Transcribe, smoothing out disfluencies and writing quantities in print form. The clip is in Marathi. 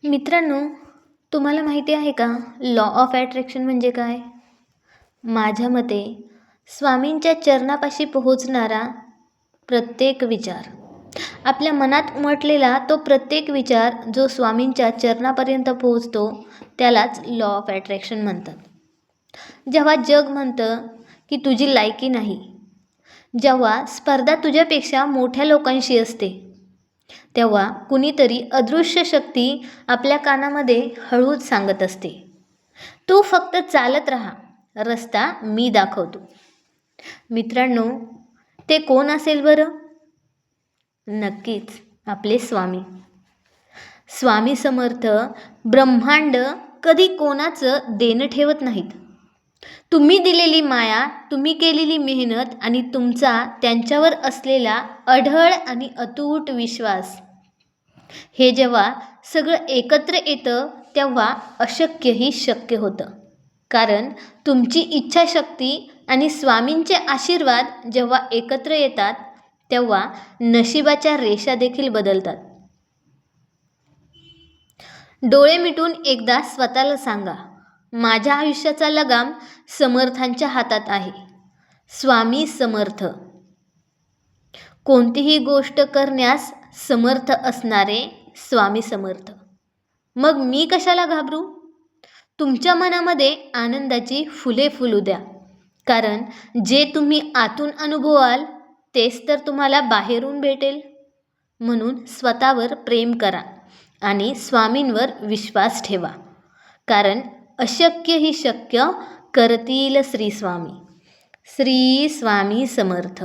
मित्रांनो, तुम्हाला माहिती आहे का लॉ ऑफ अट्रॅक्शन म्हणजे काय? माझ्या मते स्वामींच्या चरणापाशी पोहोचणारा प्रत्येक विचार, आपल्या मनात उमटलेला तो प्रत्येक विचार जो स्वामींच्या चरणापर्यंत पोहोचतो त्यालाच लॉ ऑफ अट्रॅक्शन म्हणतात. जेव्हा जग म्हणतं की तुझी लायकी नाही, जेव्हा स्पर्धा तुझ्यापेक्षा मोठ्या लोकांशी असते, तेव्हा कुणीतरी अदृश्य शक्ती आपल्या कानामध्ये हळूच सांगत असते, तू फक्त चालत राहा, रस्ता मी दाखवतो. मित्रांनो, ते कोण असेल बरं? नक्कीच आपले स्वामी. स्वामी समर्थ ब्रह्मांड कधी कोणाचं देणं ठेवत नाहीत. तुम्ही दिलेली माया, तुम्ही केलेली मेहनत आणि तुमचा त्यांच्यावर असलेला अढळ आणि अतूट विश्वास, हे जेव्हा सगळं एकत्र येतं तेव्हा अशक्यही शक्य होतं. कारण तुमची इच्छाशक्ती आणि स्वामींचे आशीर्वाद जेव्हा एकत्र येतात तेव्हा नशिबाच्या रेषा देखील बदलतात. डोळे मिटून एकदा स्वतःला सांगा, माझ्या आयुष्याचा लगाम समर्थांच्या हातात आहे. स्वामी समर्थ. कोणतीही गोष्ट करण्यास समर्थ असणारे स्वामी समर्थ. मग मी कशाला घाबरू? तुमच्या मनामध्ये आनंदाची फुले फुलू द्या. कारण जे तुम्ही आतून अनुभवाल तेच तर तुम्हाला बाहेरून भेटेल. म्हणून स्वतःवर प्रेम करा आणि स्वामींवर विश्वास ठेवा. कारण अशक्य ही शक्य करतील श्री स्वामी. श्री स्वामी समर्थ.